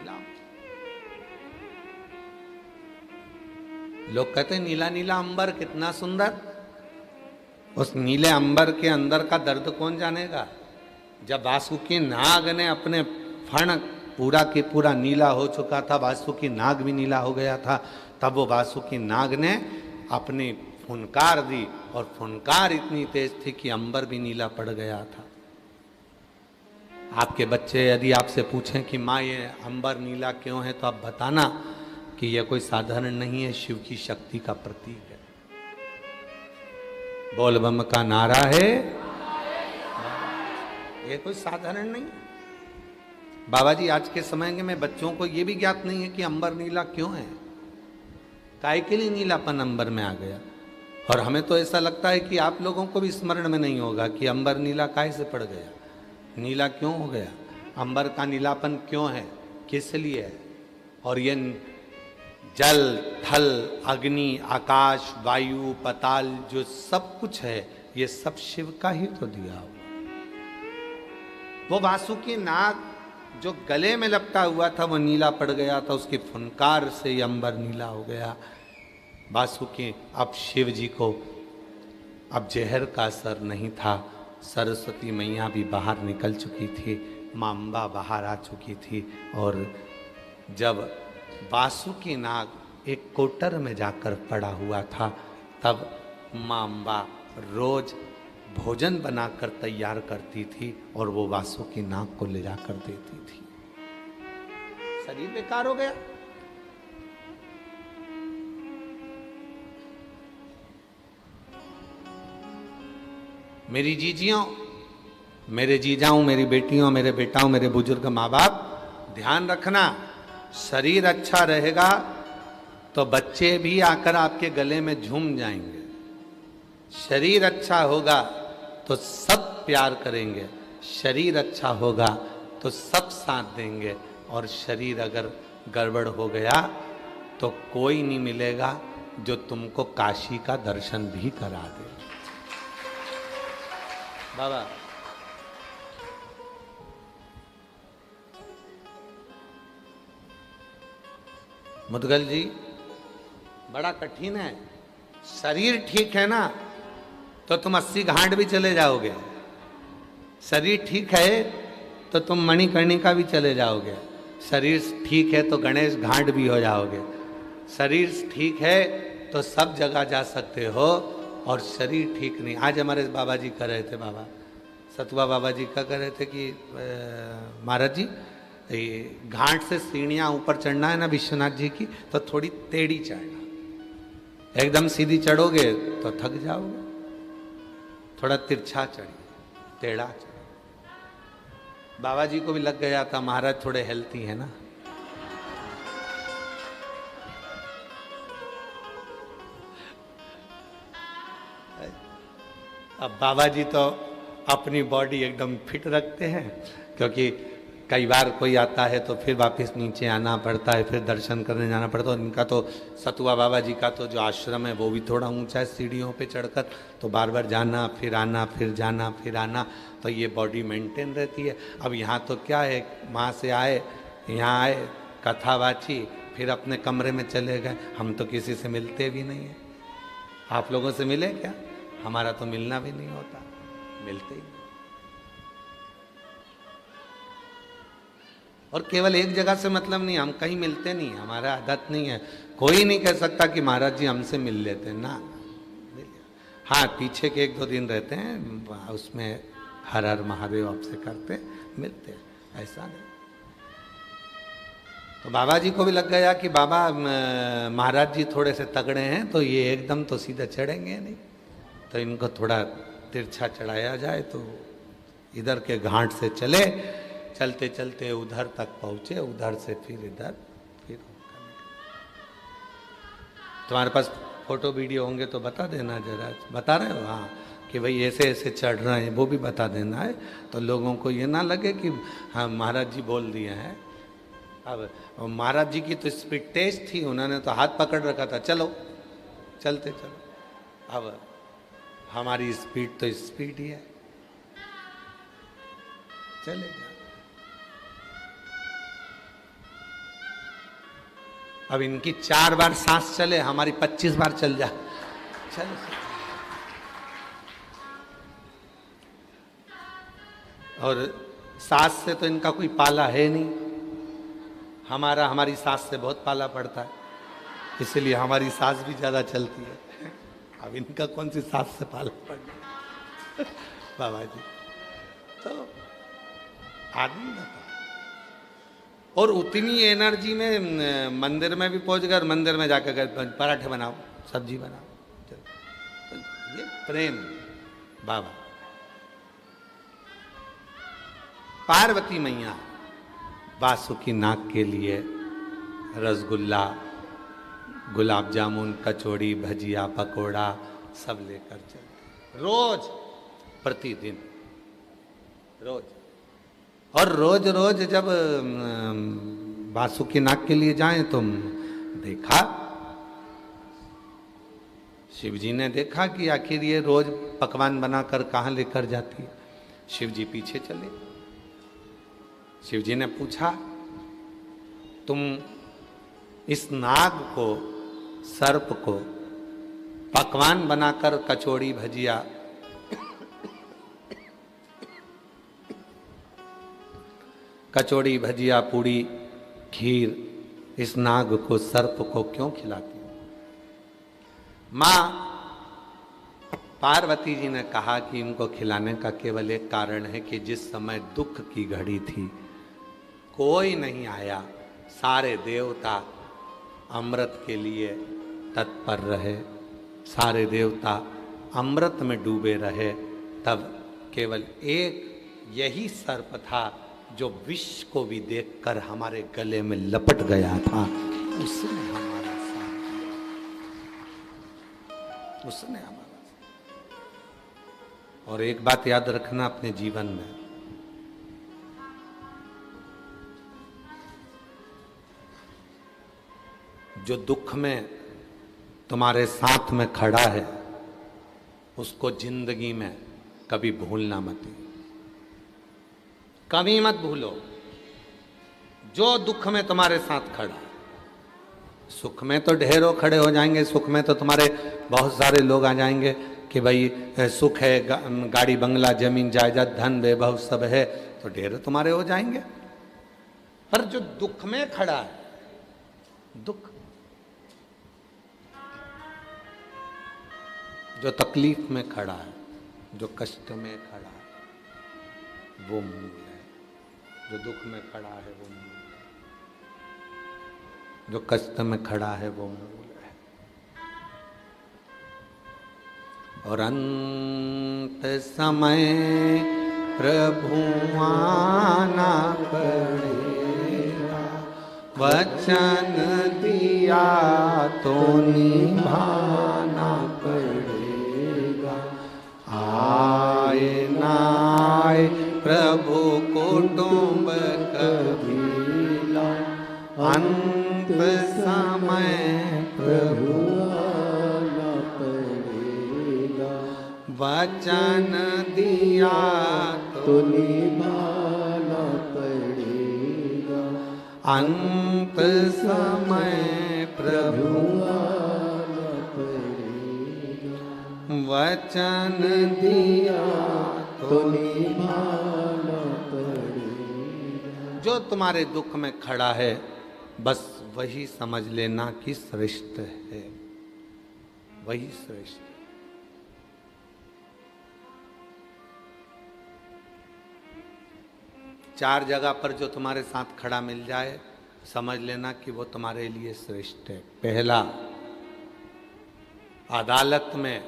नीला। लोग कहते नीला नीला अंबर कितना सुंदर। उस नीले अंबर के अंदर का दर्द कौन जानेगा। जब वासुकी नाग ने अपने फण पूरा के पूरा नीला हो चुका था, वासुकी नाग भी नीला हो गया था, तब वो वासुकी नाग ने अपनी फुनकार दी और फुनकार इतनी तेज थी कि अंबर भी नीला पड़ गया था। आपके बच्चे यदि आपसे पूछें कि माँ ये अंबर नीला क्यों है, तो आप बताना कि यह कोई साधारण नहीं है, शिव की शक्ति का प्रतीक है। बोल बम का नारा है, ये कोई साधारण नहीं। बाबा जी आज के समय में बच्चों को यह भी ज्ञात नहीं है कि अंबर नीला क्यों है, काय के लिए नीलापन अंबर में आ गया। और हमें तो ऐसा लगता है कि आप लोगों को भी स्मरण में नहीं होगा कि अंबर नीला काय से पड़ गया, नीला क्यों हो गया, अंबर का नीलापन क्यों है, किस लिए है। और ये जल थल अग्नि आकाश वायु पताल जो सब कुछ है, ये सब शिव का ही तो दिया हुआ। वो वासुकी नाग जो गले में लपटा हुआ था वो नीला पड़ गया था, उसकी फुनकार से ये अंबर नीला हो गया। वासुकी अब शिव जी को अब जहर का असर नहीं था। सरस्वती मैया भी बाहर निकल चुकी थी, मां अम्बा बाहर आ चुकी थी। और जब वासुकी नाग एक कोटर में जाकर पड़ा हुआ था, तब मां अम्बा रोज भोजन बनाकर तैयार करती थी और वो वासुकी नाग को ले जाकर देती थी। शरीर बेकार हो गया। मेरी जीजियों, मेरे जीजाओं, मेरी बेटियों, मेरे बेटाओं, मेरे बुजुर्ग माँ बाप, ध्यान रखना, शरीर अच्छा रहेगा तो बच्चे भी आकर आपके गले में झूम जाएंगे। शरीर अच्छा होगा तो सब प्यार करेंगे, शरीर अच्छा होगा तो सब साथ देंगे। और शरीर अगर गड़बड़ हो गया तो कोई नहीं मिलेगा जो तुमको काशी का दर्शन भी करा दे। बाबा मुदगल जी, बड़ा कठिन है। शरीर ठीक है ना तो तुम 80 घाट भी चले जाओगे, शरीर ठीक है तो तुम मणिकर्णिका भी चले जाओगे, शरीर ठीक है तो गणेश घाट भी हो जाओगे, शरीर ठीक है तो सब जगह जा सकते हो। और शरीर ठीक नहीं, आज हमारे बाबा जी कह रहे थे, बाबा सतुआ बाबा जी का कह रहे थे कि महाराज जी घाट से सीढ़ियाँ ऊपर चढ़ना है ना विश्वनाथ जी की, तो थोड़ी टेढ़ी चढ़ना, एकदम सीधी चढ़ोगे तो थक जाओगे, थोड़ा तिरछा चढ़िए, टेढ़ा चढ़िए। बाबा जी को भी लग गया था महाराज थोड़े हेल्थी है ना। अब बाबा जी तो अपनी बॉडी एकदम फिट रखते हैं, क्योंकि कई बार कोई आता है तो फिर वापस नीचे आना पड़ता है, फिर दर्शन करने जाना पड़ता है। इनका तो सतुआ बाबा जी का तो जो आश्रम है वो भी थोड़ा ऊंचा है, सीढ़ियों पे चढ़कर, तो बार बार जाना फिर आना, फिर जाना फिर आना, तो ये बॉडी मेंटेन रहती है। अब यहाँ तो क्या है, वहाँ से आए, यहाँ आए, कथा बाची, फिर अपने कमरे में चले गए। हम तो किसी से मिलते भी नहीं हैं। आप लोगों से मिले क्या? हमारा तो मिलना भी नहीं होता, मिलते ही। और केवल एक जगह से मतलब नहीं, हम कहीं मिलते नहीं, हमारा आदत नहीं है। कोई नहीं कह सकता कि महाराज जी हमसे मिल लेते हैं ना। हाँ, पीछे के 1-2 दिन रहते हैं, उसमें हर हर महादेव आपसे करते मिलते, ऐसा नहीं। तो बाबा जी को भी लग गया कि बाबा महाराज जी थोड़े से तगड़े हैं, तो ये एकदम तो सीधा चढ़ेंगे नहीं, तो इनको थोड़ा तिरछा चढ़ाया जाए। तो इधर के घाट से चले, चलते चलते उधर तक पहुँचे, उधर से फिर इधर, फिर तुम्हारे पास फोटो वीडियो होंगे तो बता देना जरा, बता रहे हो? हाँ, कि भाई ऐसे ऐसे चढ़ रहे हैं, वो भी बता देना है, तो लोगों को ये ना लगे कि हाँ महाराज जी बोल दिए हैं। अब महाराज जी की तो स्पीड तेज थी, उन्होंने तो हाथ पकड़ रखा था, चलो चलते चलो। अब हमारी स्पीड तो स्पीड ही है, चलेगा। अब इनकी 4 बार सांस चले, हमारी 25 बार चल जाए। चलो, और सास से तो इनका कोई पाला है नहीं, हमारी सास से बहुत पाला पड़ता है, इसलिए हमारी सास भी ज्यादा चलती है। अब इनका कौन सी सास से पाला पड़ना। बाबा जी तो आदमी बता, और उतनी एनर्जी में मंदिर में भी पहुंच गए, मंदिर में जाकर पराठे बनाओ, सब्जी बनाओ। तो ये प्रेम। बाबा पार्वती मैया बासुकी नाग के लिए रसगुल्ला, गुलाब जामुन, कचौड़ी, भजिया, पकोड़ा सब लेकर चलते, रोज, प्रतिदिन, रोज। और रोज रोज जब बासुकी नाग के लिए जाएं तो देखा, शिव जी ने देखा कि आखिर ये रोज पकवान बनाकर कहाँ लेकर जाती है। शिव जी पीछे चले, शिव जी ने पूछा, तुम इस नाग को, सर्प को पकवान बनाकर कचौड़ी, भजिया, कचौड़ी, भजिया, पूड़ी, खीर इस नाग को, सर्प को क्यों खिलाती हो? मां पार्वती जी ने कहा कि इनको खिलाने का केवल एक कारण है कि जिस समय दुख की घड़ी थी, कोई नहीं आया, सारे देवता अमृत के लिए तत्पर रहे, सारे देवता अमृत में डूबे रहे, तब केवल एक यही सर्प था जो विष को भी देखकर हमारे गले में लपट गया था। उसने हमारा साथ दिया, उसने हमारा साथ। और एक बात याद रखना अपने जीवन में, जो दुख में तुम्हारे साथ में खड़ा है उसको जिंदगी में कभी भूलना मत, कभी मत भूलो। जो दुख में तुम्हारे साथ खड़ा, सुख में तो ढेरों खड़े हो जाएंगे, सुख में तो तुम्हारे बहुत सारे लोग आ जाएंगे कि भाई सुख है, गाड़ी बंगला जमीन जायदाद धन वैभव सब है, तो ढेर तुम्हारे हो जाएंगे। पर जो दुख में खड़ा है, दुख, जो तकलीफ में खड़ा है, जो कष्ट में खड़ा है, वो मूल है। जो दुख में खड़ा है वो मूल है, जो कष्ट में खड़ा है वो मूल है। और अंत समय प्रभु आना पड़ेगा, वचन दिया तो निभाना पड़ेगा। आए ना आए प्रभु कुटुंब कबीला, अंत समय प्रभु आना पड़ेगा, वचन दिया तो निभाना पड़ेगा। अंत समय प्रभु आना पड़ेगा, वचन दिया तो निभाना पड़ेगा। जो तुम्हारे दुख में खड़ा है, बस वही समझ लेना कि श्रेष्ठ है, वही श्रेष्ठ है। चार जगह पर जो तुम्हारे साथ खड़ा मिल जाए, समझ लेना कि वो तुम्हारे लिए श्रेष्ठ है। पहला, अदालत में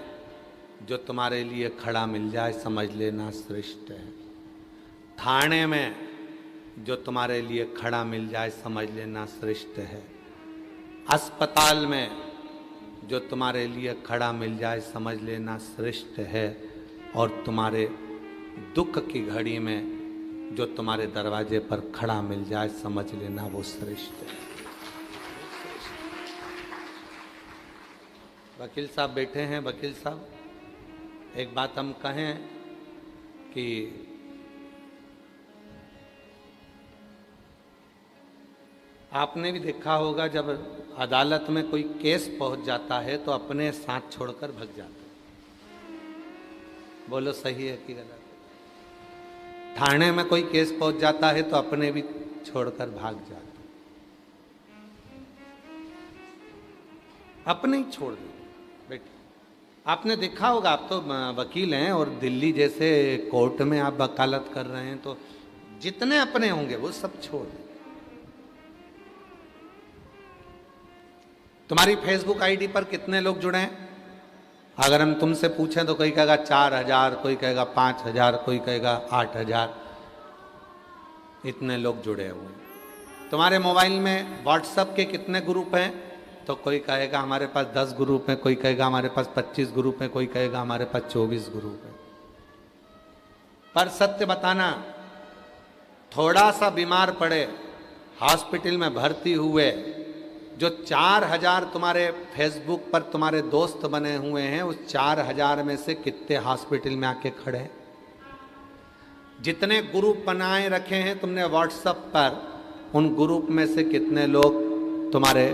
जो तुम्हारे लिए खड़ा मिल जाए, समझ लेना श्रेष्ठ है। थाने में जो तुम्हारे लिए खड़ा मिल जाए, समझ लेना श्रेष्ठ है। अस्पताल में जो तुम्हारे लिए खड़ा मिल जाए, समझ लेना श्रेष्ठ है। और तुम्हारे दुख की घड़ी में जो तुम्हारे दरवाजे पर खड़ा मिल जाए, समझ लेना वो श्रेष्ठ है। वकील साहब बैठे हैं। वकील साहब, एक बात हम कहें कि आपने भी देखा होगा जब अदालत में कोई केस पहुंच जाता है तो अपने साथ छोड़कर भग जाते हैं। बोलो सही है कि गलत? थाने में कोई केस पहुंच जाता है तो अपने भी छोड़कर भाग जाते, अपने ही छोड़ दो बेटे। आपने देखा होगा, आप तो वकील हैं और दिल्ली जैसे कोर्ट में आप वकालत कर रहे हैं, तो जितने अपने होंगे वो सब छोड़ दें। तुम्हारी फेसबुक आईडी पर कितने लोग जुड़े हैं? अगर हम तुमसे पूछें तो कोई कहेगा 4000, कोई कहेगा 5000, कोई कहेगा 8000, इतने लोग जुड़े हुए हैं। तुम्हारे मोबाइल में व्हाट्सएप के कितने ग्रुप हैं? तो कोई कहेगा हमारे पास 10 ग्रुप हैं, कोई कहेगा हमारे पास 25 ग्रुप हैं, कोई कहेगा हमारे पास 24 ग्रुप हैं। पर सत्य बताना, थोड़ा सा बीमार पड़े, हॉस्पिटल में भर्ती हुए, जो 4000 तुम्हारे फेसबुक पर तुम्हारे दोस्त बने हुए हैं, उस 4000 में से कितने हॉस्पिटल में आके खड़े हैं? जितने ग्रुप बनाए रखे हैं तुमने व्हाट्सएप पर, उन ग्रुप में से कितने लोग तुम्हारे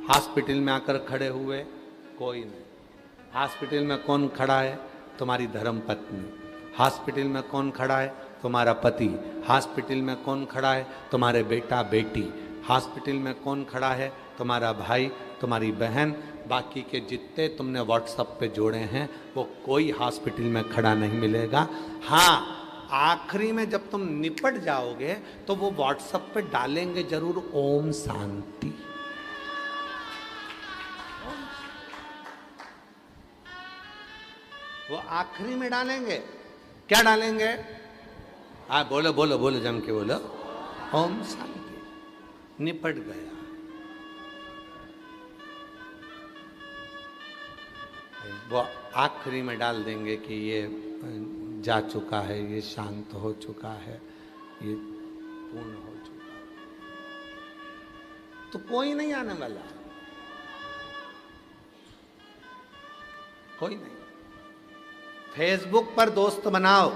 हॉस्पिटल में आकर खड़े हुए? कोई नहीं। हॉस्पिटल में कौन खड़ा है? तुम्हारी धर्म पत्नी। हॉस्पिटल में कौन खड़ा है? तुम्हारा पति। हॉस्पिटल में कौन खड़ा है? तुम्हारे बेटा बेटी। हॉस्पिटल में कौन खड़ा है? तुम्हारा भाई, तुम्हारी बहन। बाकी के जितने तुमने व्हाट्सएप पे जोड़े हैं वो कोई हॉस्पिटल में खड़ा नहीं मिलेगा। हाँ, आखिरी में जब तुम निपट जाओगे तो वो व्हाट्सएप पे डालेंगे जरूर ओम शांति। वो आखिरी में डालेंगे। क्या डालेंगे? बोलो बोलो बोलो, जम के बोलो, ओम शांति। निपट गया। वो आखिरी में डाल देंगे कि ये जा चुका है, ये शांत हो चुका है, ये पूर्ण हो चुका है। तो कोई नहीं आने वाला, कोई नहीं। फेसबुक पर दोस्त बनाओ,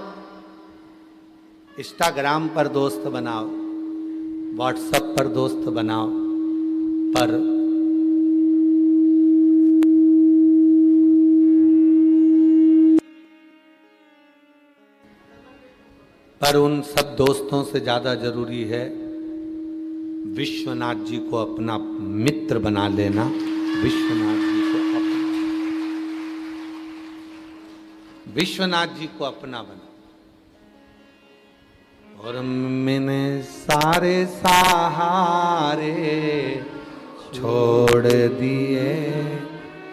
इंस्टाग्राम पर दोस्त बनाओ, व्हाट्सएप पर दोस्त बनाओ, पर उन सब दोस्तों से ज्यादा जरूरी है विश्वनाथ जी को अपना मित्र बना लेना। विश्वनाथ जी को विश्वनाथ जी को अपना बना। और मैंने सारे सहारे छोड़ दिए,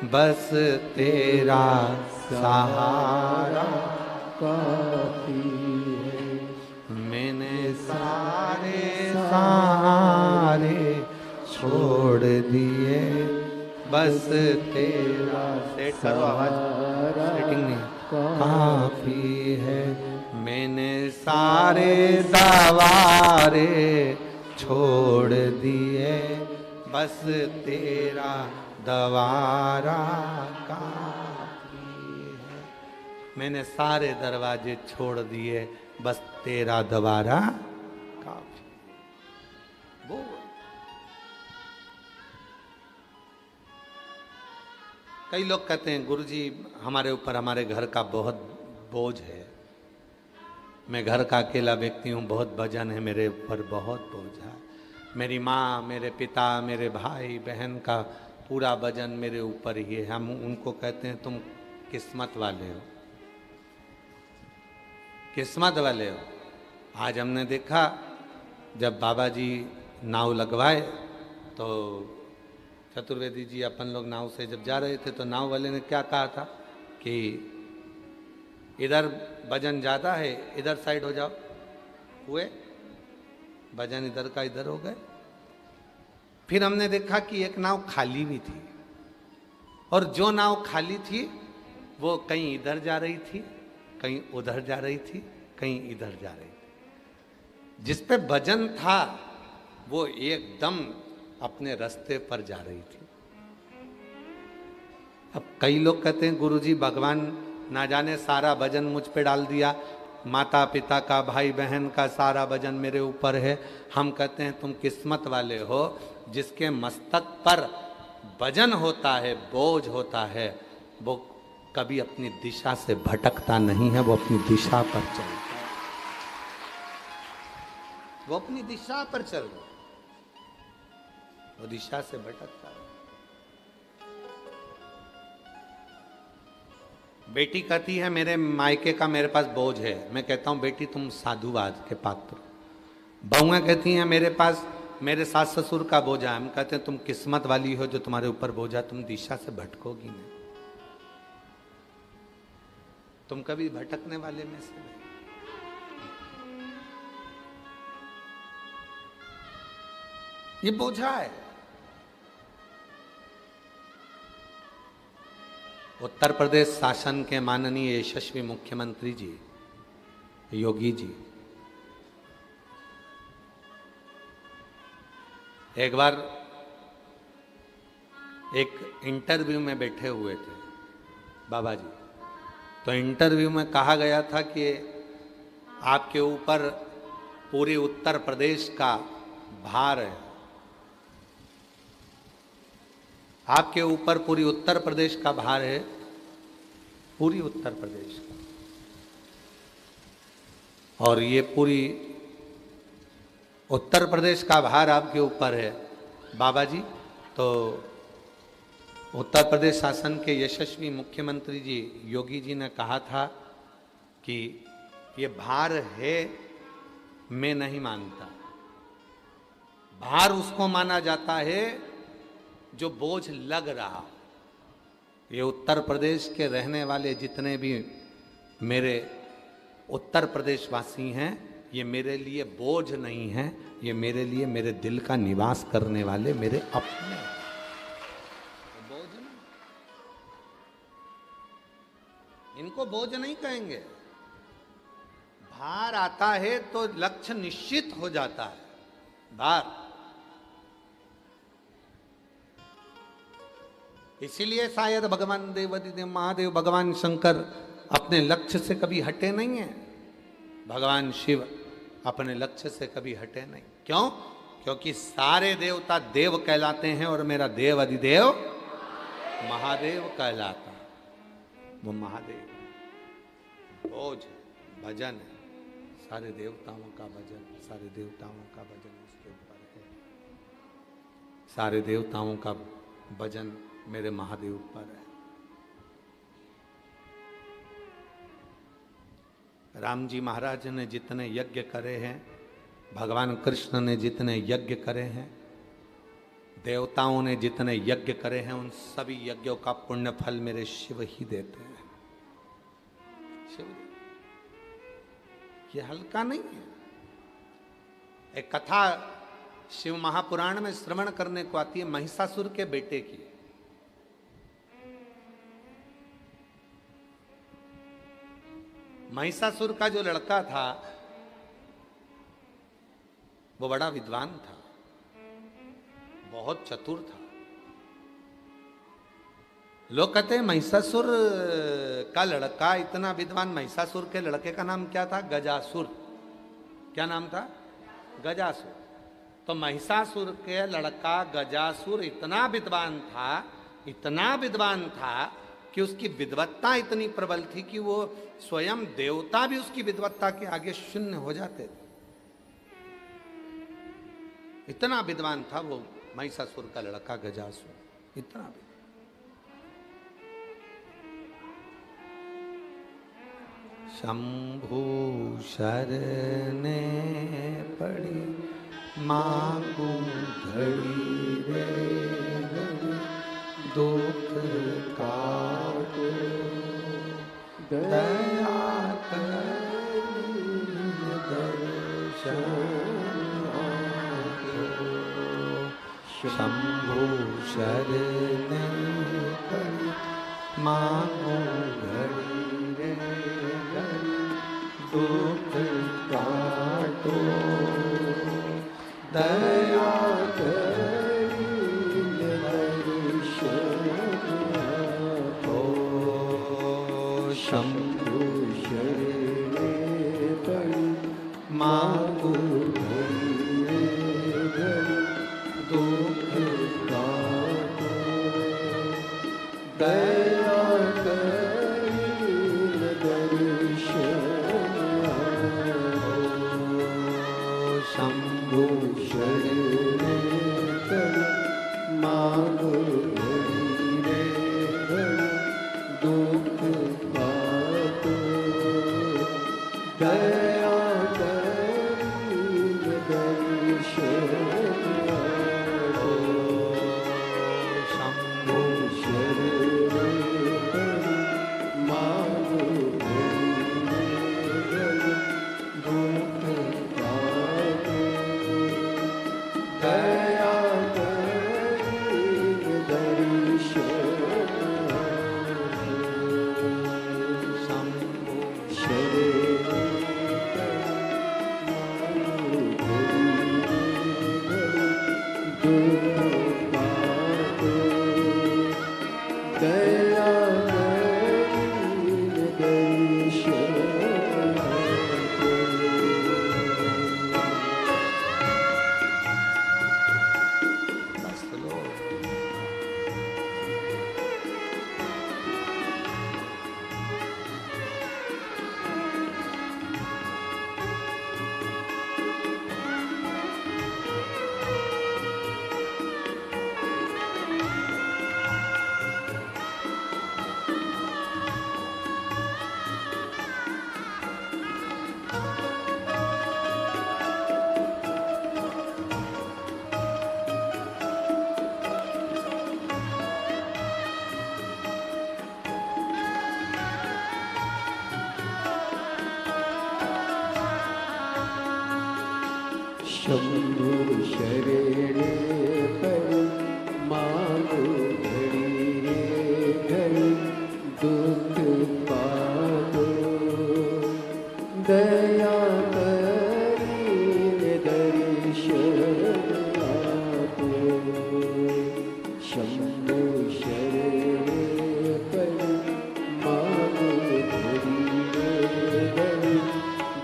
बस तेरा सहारा काफी है। मैंने सारे सहारे छोड़ दिए, बस तेरा सेटिंग नहीं काफी है। मैंने सारे दवारे छोड़ दिए, बस तेरा दवारा काफी है। मैंने सारे दरवाजे छोड़ दिए, बस तेरा दवारा काफी। वो कई लोग कहते हैं गुरुजी हमारे ऊपर हमारे घर का बहुत बोझ है, मैं घर का अकेला व्यक्ति हूँ, बहुत वजन है मेरे ऊपर, बहुत बोझ है। मेरी माँ, मेरे पिता, मेरे भाई बहन का पूरा वजन मेरे ऊपर ही है। हम उनको कहते हैं तुम किस्मत वाले हो, किस्मत वाले हो। आज हमने देखा जब बाबा जी नाव लगवाए तो चतुर्वेदी जी अपन लोग नाव से जब जा रहे थे तो नाव वाले ने क्या कहा था कि इधर वजन ज़्यादा है, इधर साइड हो जाओ। हुए वजन इधर का इधर हो गए। फिर हमने देखा कि एक नाव खाली भी थी और जो नाव खाली थी वो कहीं इधर जा रही थी, कहीं उधर जा रही थी, कहीं इधर जा रही थी। जिस पे वजन था वो एकदम अपने रास्ते पर जा रही थी। अब कई लोग कहते हैं गुरुजी भगवान ना जाने सारा वजन मुझ पे डाल दिया, माता पिता का, भाई बहन का सारा वजन मेरे ऊपर है। हम कहते हैं तुम किस्मत वाले हो, जिसके मस्तक पर वजन होता है, बोझ होता है, वो कभी अपनी दिशा से भटकता नहीं है, वो अपनी दिशा पर चलता है, वो अपनी दिशा पर चल रहा है, वो दिशा से भटकता है। बेटी कहती है मेरे मायके का मेरे पास बोझ है, मैं कहता हूं बेटी तुम साधुवाद के पात्र। बहुएं कहती हैं मेरे पास मेरे सास ससुर का बोझा है, हम कहते हैं तुम किस्मत वाली हो जो तुम्हारे ऊपर बोझा, तुम दिशा से भटकोगी नहीं, तुम कभी भटकने वाले में से नहीं। ये बोझा है। उत्तर प्रदेश शासन के माननीय यशस्वी मुख्यमंत्री जी योगी जी एक बार एक इंटरव्यू में बैठे हुए थे बाबा जी, तो इंटरव्यू में कहा गया था कि आपके ऊपर पूरे उत्तर प्रदेश का भार है, आपके ऊपर पूरी उत्तर प्रदेश का भार है, पूरी उत्तर प्रदेश का, और ये पूरी उत्तर प्रदेश का भार आपके ऊपर है बाबा जी। तो उत्तर प्रदेश शासन के यशस्वी मुख्यमंत्री जी योगी जी ने कहा था कि ये भार है, मैं नहीं मानता, भार उसको माना जाता है जो बोझ लग रहा। ये उत्तर प्रदेश के रहने वाले जितने भी मेरे उत्तर प्रदेश वासी हैं, ये मेरे लिए बोझ नहीं है, ये मेरे लिए मेरे दिल का निवास करने वाले मेरे अपने, बोझ नहीं, इनको बोझ नहीं कहेंगे। भार आता है तो लक्ष्य निश्चित हो जाता है। भार इसीलिए शायद भगवान देवादिदेव महादेव भगवान शंकर अपने लक्ष्य से कभी हटे नहीं है, भगवान शिव अपने लक्ष्य से कभी हटे नहीं। क्यों? क्योंकि सारे देवता देव कहलाते हैं और मेरा देव अधिदेव महादेव कहलाता है, वो महादेव बोझ भजन है, सारे देवताओं का भजन, सारे देवताओं का भजन उसके ऊपर है, सारे देवताओं का भजन मेरे महादेव पर है। राम जी महाराज ने जितने यज्ञ करे हैं, भगवान कृष्ण ने जितने यज्ञ करे हैं, देवताओं ने जितने यज्ञ करे हैं, उन सभी यज्ञों का पुण्य फल मेरे शिव ही देते हैं। शिव ये हल्का नहीं है। एक कथा शिव महापुराण में श्रवण करने को आती है महिषासुर के बेटे की। महिषासुर का जो लड़का था वो बड़ा विद्वान था, बहुत चतुर था। लोग कहते हैं महिषासुर का लड़का इतना विद्वान। महिषासुर के लड़के का नाम क्या था? गजासुर। क्या नाम था? गजासुर। तो महिषासुर के लड़का गजासुर इतना विद्वान था, इतना विद्वान था कि उसकी विद्वत्ता इतनी प्रबल थी कि वो स्वयं देवता भी उसकी विद्वत्ता के आगे शून्य हो जाते थे। इतना विद्वान था वो महिषासुर का लड़का गजासुर, इतना विद्वान। शंभु शरणे पड़ी मांगू घड़ी रे घड़ी, दुख काटो दया करी दर्शन आको। शंभु शरणे पड़ी मांगू घड़ी रे घड़ी, दुख काटो दया करी दर्शन आको। शंभु शरणे शरण कर मांगो रे दुख पातो दया करीम दर्शन आपो शंभो शरण कर मांगो रे दुख पातो दया करीम दर्शन शंभो शरण दुख पातो दया करीम दर्शन बस लो। शंभु शरण पर मांगो घड़ी रे घड़ी दुख पातो दया करीम दर्शन आपो शंभु शरण पर मांगो घड़ी रे घड़ी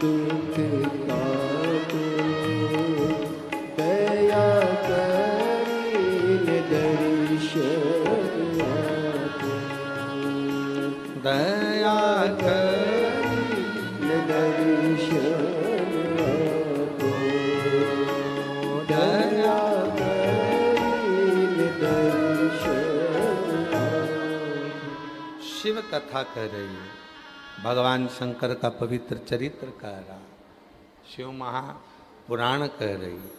दुख पातो दया करीम दर्शन आपो दया करीम दर्शन आपो दया करीम दर्शन आपो शिव कथा कह रही है, भगवान शंकर का पवित्र चरित्र कह रहा, शिव महापुराण कह रही है,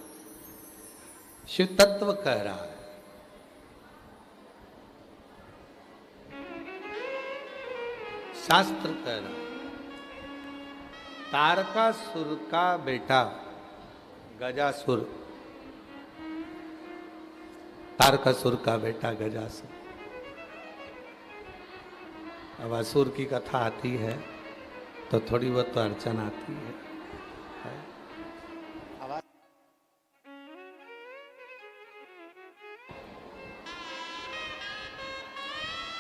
शिव तत्व कह रहा है। शास्त्र कह रहा है तारकासुर का बेटा गजासुर, तारकासुर का बेटा गजासुर। अब असुर की कथा आती है तो थोड़ी बहुत तो अड़चन आती है।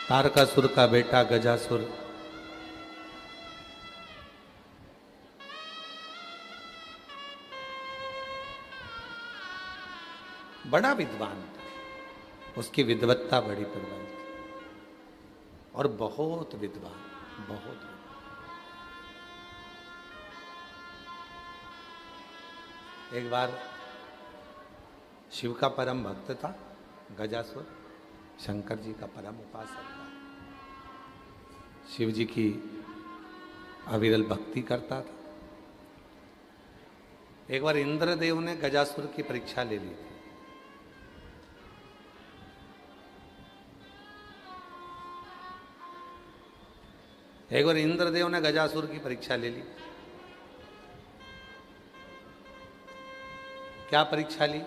तारकासुर का बेटा गजासुर बड़ा विद्वान था, उसकी विद्वत्ता बड़ी प्रबल थी और बहुत विद्वान, बहुत विद्वान। एक बार शिव का परम भक्त था गजासुर, शंकर जी का परम उपासक था, शिव जी की अविरल भक्ति करता था। एक बार इंद्रदेव ने गजासुर की परीक्षा ले ली थी। एक बार इंद्रदेव ने गजासुर की परीक्षा ले ली। क्या परीक्षा ली?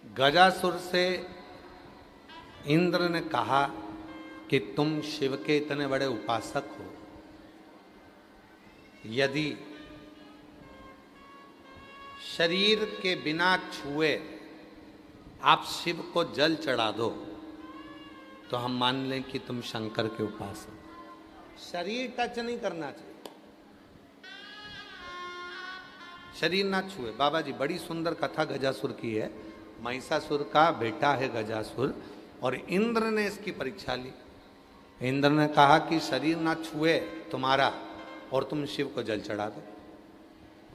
गजासुर से इंद्र ने कहा कि तुम शिव के इतने बड़े उपासक हो, यदि शरीर के बिना छुए आप शिव को जल चढ़ा दो तो हम मान लें कि तुम शंकर के उपासक। शरीर टच नहीं करना चाहिए, शरीर ना छुए। बाबा जी बड़ी सुंदर कथा गजासुर की है। महिषासुर का बेटा है गजासुर और इंद्र ने इसकी परीक्षा ली। इंद्र ने कहा कि शरीर ना छुए तुम्हारा और तुम शिव को जल चढ़ा दो।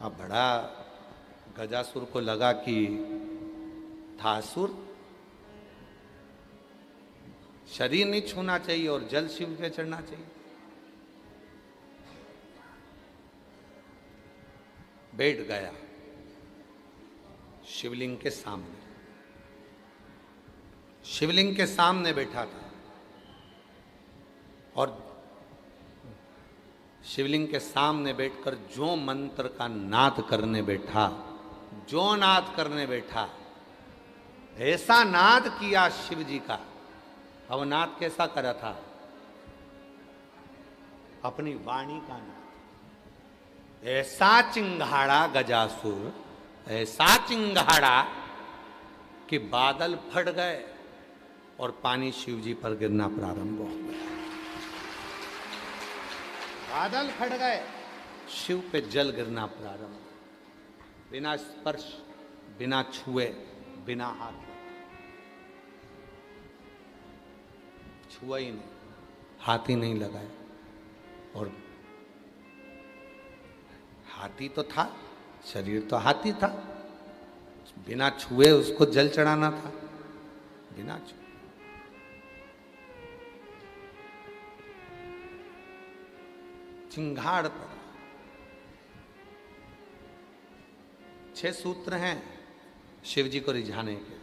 अब बड़ा गजासुर को लगा कि था असुर, शरीर नहीं छूना चाहिए और जल शिव पे चढ़ना चाहिए। बैठ गया शिवलिंग के सामने, शिवलिंग के सामने बैठा था और शिवलिंग के सामने बैठकर जो मंत्र का नाद करने बैठा, जो नाद करने बैठा, ऐसा नाद किया शिव जी का। अब नाद कैसा करा था? अपनी वाणी का नाद। ऐसा चिंगाड़ा गजासुर, ऐसा चिंगाड़ा कि बादल फट गए और पानी शिव जी पर गिरना प्रारंभ हो गया। बादल फट गए, शिव पे जल गिरना प्रारंभ, बिना स्पर्श, बिना छुए, बिना हाथ, छुआ ही नहीं, हाथ ही नहीं लगाए। और हाथी तो था, शरीर तो हाथी था, बिना छुए उसको जल चढ़ाना था, बिना छुए। चिंगाड़ पड़ा। 6 सूत्र हैं शिव जी को रिझाने के।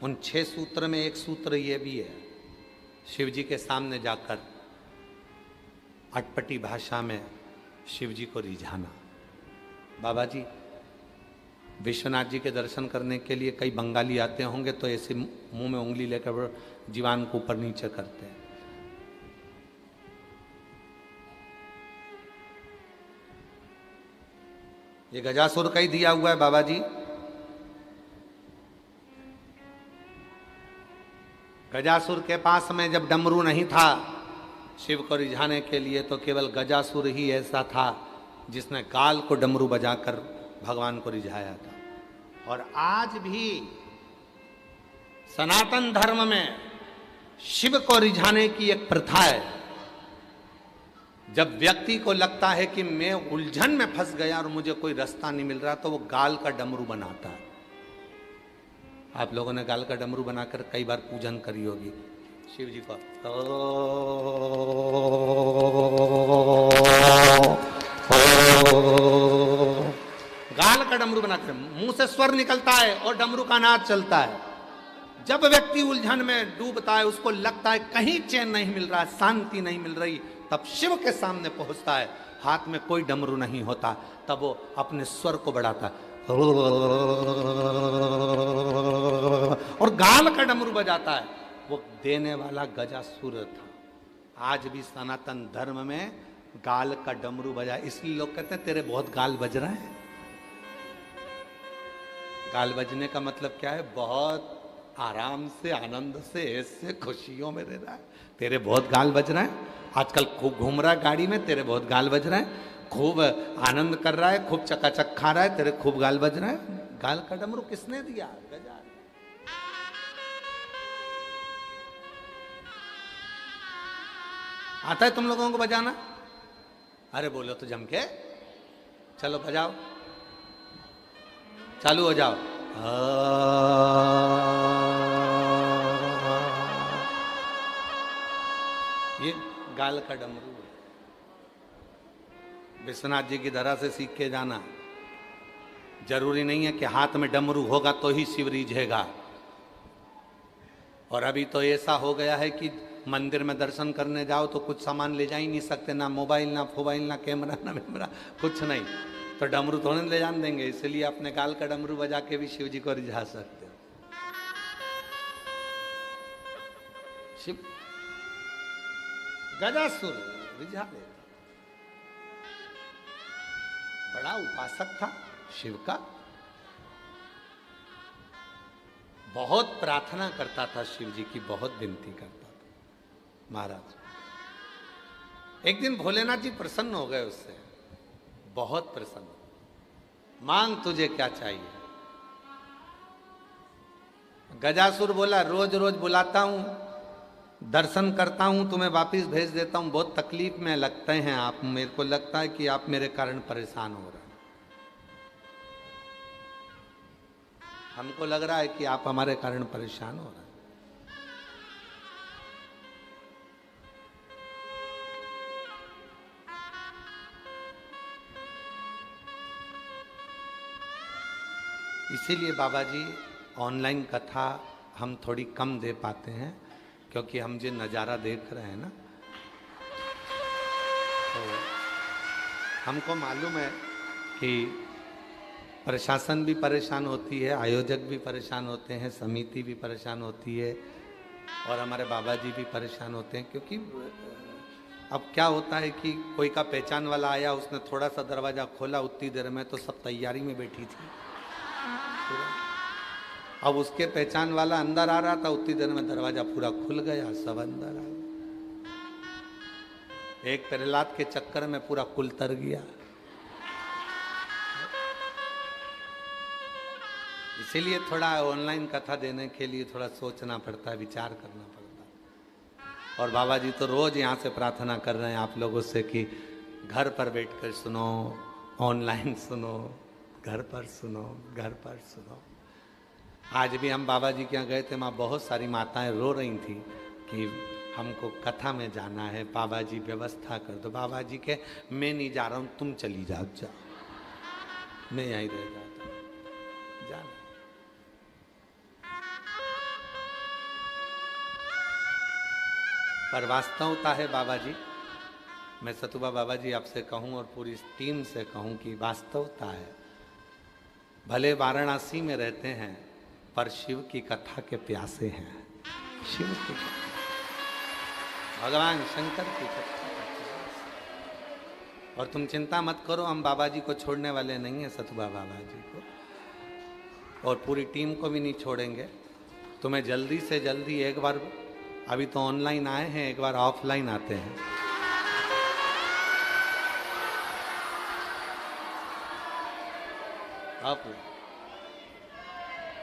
उन 6 सूत्र में एक सूत्र ये भी है, शिव जी के सामने जाकर अटपटी भाषा में शिव जी को रिझाना। बाबा जी, विश्वनाथ जी के दर्शन करने के लिए कई बंगाली आते होंगे तो ऐसे मुंह में उंगली लेकर जीवान को ऊपर नीचे करते हैं। ये गजासुर का ही दिया हुआ है बाबा जी। गजासुर के पास में जब डमरू नहीं था शिव को रिझाने के लिए, तो केवल गजासुर ही ऐसा था जिसने गाल को डमरू बजाकर भगवान को रिझाया था। और आज भी सनातन धर्म में शिव को रिझाने की एक प्रथा है। जब व्यक्ति को लगता है कि मैं उलझन में फंस गया और मुझे कोई रास्ता नहीं मिल रहा, तो वो गाल का डमरू बनाता है। आप लोगों ने गाल का डमरू बनाकर कई बार पूजन करी होगी शिव जी को। गाल का डमरू बनाकर मुंह से स्वर निकलता है और डमरू का नाद चलता है। जब व्यक्ति उलझन में डूबता है, उसको लगता है कहीं चैन नहीं मिल रहा, शांति नहीं मिल रही, तब शिव के सामने पहुंचता है। हाथ में कोई डमरू नहीं होता, तब वो अपने स्वर को बढ़ाता है और गाल का डमरू बजाता है। वो देने वाला गजासुर था। आज भी सनातन धर्म में गाल का डमरू बजा, इसलिए लोग कहते हैं तेरे बहुत गाल बज रहे हैं। गाल बजने का मतलब क्या है? बहुत आराम से, आनंद से, ऐसे खुशियों में रह रहा है, तेरे बहुत गाल बज रहे हैं। आजकल खूब घूम रहा है गाड़ी में, तेरे बहुत गाल बज रहे हैं। खूब आनंद कर रहा है, खूब चकाचक खा रहा है, तेरे खूब गाल बज रहे हैं। गाल का डमरू किसने दिया? गजा। आता है तुम लोगों को बजाना? अरे बोलो तो जम के, चलो बजाओ, चालू हो जाओ। ये गाल का डमरू है। विश्वनाथ जी की धरा से सीख के जाना। जरूरी नहीं है कि हाथ में डमरू होगा तो ही शिव रिझेगा। और अभी तो ऐसा हो गया है कि मंदिर में दर्शन करने जाओ तो कुछ सामान ले जा ही नहीं सकते, ना मोबाइल, ना फोबाइल, ना कैमरा, ना मेमरा, कुछ नहीं, तो डमरू थोड़े ले जान देंगे। इसलिए अपने गाल का डमरू बजा के भी शिव जी को रिझा सकते हो। शिव गजासुर रिझा देता, बड़ा उपासक था शिव का, बहुत प्रार्थना करता था शिव जी की, बहुत विनती करता था। महाराज एक दिन भोलेनाथ जी प्रसन्न हो गए उससे, बहुत प्रसन्न। मांग तुझे क्या चाहिए? गजासुर बोला, रोज रोज बुलाता हूं, दर्शन करता हूं, तुम्हें वापिस भेज देता हूं, बहुत तकलीफ में लगते हैं आप, मेरे को लगता है कि आप मेरे कारण परेशान हो रहे हैं। हमको लग रहा है कि आप हमारे कारण परेशान हो रहे हैं। इसीलिए बाबा जी ऑनलाइन कथा हम थोड़ी कम दे पाते हैं, क्योंकि हम जो नज़ारा देख रहे हैं ना, तो हमको मालूम है कि प्रशासन भी परेशान होती है, आयोजक भी परेशान होते हैं, समिति भी परेशान होती है, और हमारे बाबा जी भी परेशान होते हैं। क्योंकि अब क्या होता है कि कोई का पहचान वाला आया, उसने थोड़ा सा दरवाज़ा खोला, उतनी देर में तो सब तैयारी में बैठी थी। अब उसके पहचान वाला अंदर आ रहा था, उतनी देर में दरवाजा पूरा खुल गया, सब अंदर आ गए। एक प्रहलाद के चक्कर में पूरा कुल तर गया। इसीलिए थोड़ा ऑनलाइन कथा देने के लिए थोड़ा सोचना पड़ता है, विचार करना पड़ता है। और बाबा जी तो रोज यहाँ से प्रार्थना कर रहे हैं आप लोगों से कि घर पर बैठकर सुनो, ऑनलाइन सुनो, घर पर सुनो, घर पर सुनो। आज भी हम बाबा जी के यहाँ गए थे, वहाँ बहुत सारी माताएं रो रही थी कि हमको कथा में जाना है, बाबा जी व्यवस्था कर दो। बाबा जी के मैं नहीं जा रहा हूँ, तुम चली जाओ, मैं यहीं रह जाता हूँ, जाना। पर वास्तवता है बाबा जी, मैं सतुबा बाबा जी आपसे कहूँ और पूरी टीम से कहूँ कि वास्तवता है, भले वाराणसी में रहते हैं पर शिव की कथा के प्यासे हैं। शिव की कथा, भगवान शंकर की कथा। और तुम चिंता मत करो, हम बाबा जी को छोड़ने वाले नहीं हैं, सतुबा बाबा जी को और पूरी टीम को भी नहीं छोड़ेंगे। तुम्हें जल्दी से जल्दी एक बार, अभी तो ऑनलाइन आए हैं, एक बार ऑफलाइन आते हैं।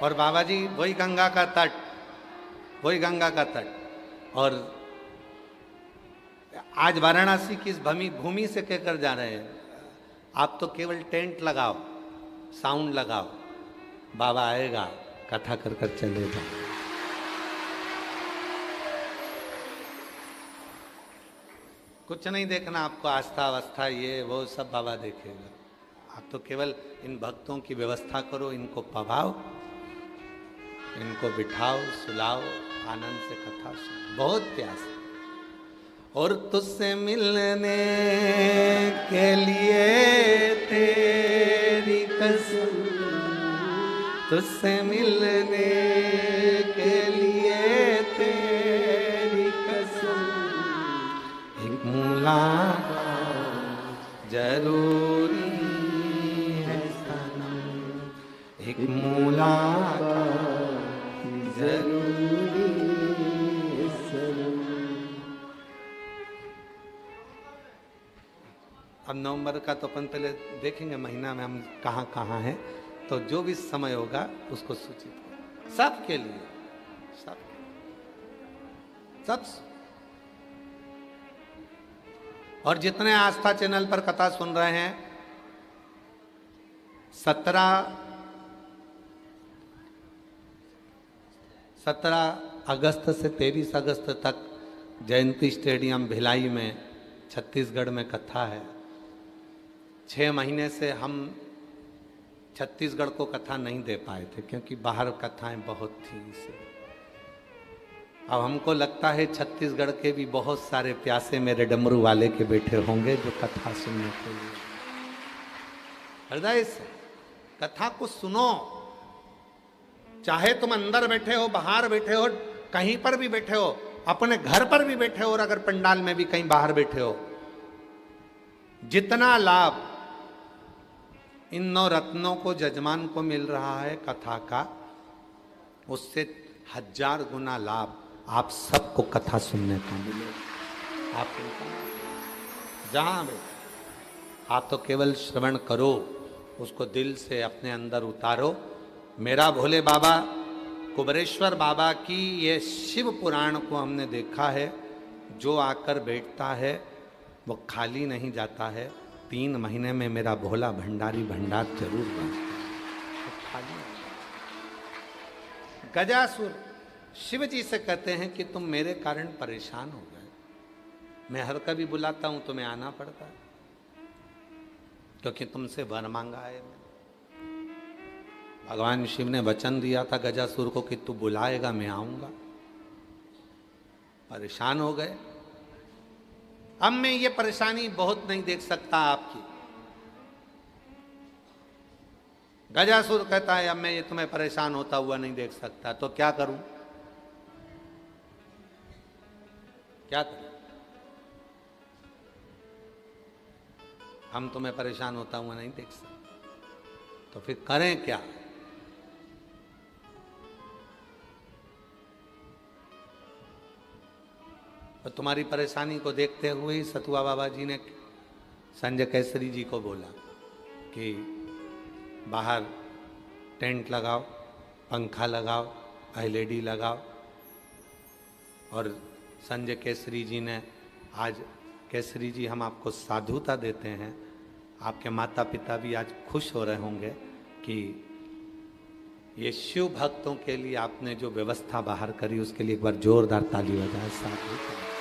और बाबा जी वही गंगा का तट, वही गंगा का तट। और आज वाराणसी की इस भूमि से कहकर जा रहे हैं, आप तो केवल टेंट लगाओ, साउंड लगाओ, बाबा आएगा, कथा कर कर चलेगा। कुछ नहीं देखना आपको, आस्था अवस्था ये वो सब बाबा देखेगा। आप तो केवल इन भक्तों की व्यवस्था करो, इनको पवाओ, इनको बिठाओ, सुलाओ, आनंद से कथा सुनो। बहुत प्यास है। और तुझसे मिलने के लिए तेरी कसम, तुझसे मिलने के लिए तेरी कसम, एक मुलाकात जरूरी है सनम, एक मुलाकात जरूरी है सनम। अब नवंबर का तो अपन पहले देखेंगे महीना में हम कहाँ कहाँ हैं, तो जो भी समय होगा उसको सूचित करें सबके लिए, सब सब। और जितने आस्था चैनल पर कथा सुन रहे हैं, 17 अगस्त से 23 अगस्त तक जयंती स्टेडियम भिलाई में छत्तीसगढ़ में कथा है। 6 महीने से हम छत्तीसगढ़ को कथा नहीं दे पाए थे, क्योंकि बाहर कथाएं बहुत थी इसे। अब हमको लगता है छत्तीसगढ़ के भी बहुत सारे प्यासे मेरे डमरू वाले के बैठे होंगे जो कथा सुनने के लिए। हृदय से कथा को सुनो, चाहे तुम अंदर बैठे हो, बाहर बैठे हो, कहीं पर भी बैठे हो, अपने घर पर भी बैठे हो, और अगर पंडाल में भी कहीं बाहर बैठे हो, जितना लाभ इन 9 रत्नों को जजमान को मिल रहा है कथा का, उससे 1000 गुना लाभ आप सबको कथा सुनने का मिलेगा। आप जहां बैठे, आप तो केवल श्रवण करो, उसको दिल से अपने अंदर उतारो। मेरा भोले बाबा, कुबरेश्वर बाबा की ये शिव पुराण को हमने देखा है, जो आकर बैठता है वो खाली नहीं जाता है। 3 महीने में मेरा भोला भंडारी भंडार जरूर बनता है, तो खाली गजासुर शिव जी से कहते हैं कि तुम मेरे कारण परेशान हो गए, मैं हर कभी बुलाता हूं तुम्हें आना पड़ता है, क्योंकि तुमसे वर मांगा है। भगवान शिव ने वचन दिया था गजासुर को कि तू बुलाएगा मैं आऊंगा। परेशान हो गए। अब मैं ये परेशानी बहुत नहीं देख सकता आपकी। गजासुर कहता है अब मैं ये तुम्हें परेशान होता हुआ नहीं देख सकता, तो क्या करूं? क्या करूं? हम तुम्हें परेशान होता हुआ नहीं देख सकते, तो फिर करें क्या? तो तुम्हारी परेशानी को देखते हुए ही सतुआ बाबा जी ने संजय केसरी जी को बोला कि बाहर टेंट लगाओ, पंखा लगाओ, एलईडी लगाओ। और संजय केसरी जी ने आज, केसरी जी हम आपको साधुता देते हैं, आपके माता पिता भी आज खुश हो रहे होंगे कि ये शिव भक्तों के लिए आपने जो व्यवस्था बाहर करी उसके लिए एक बार जोरदार ताली बजाएं। साधुता।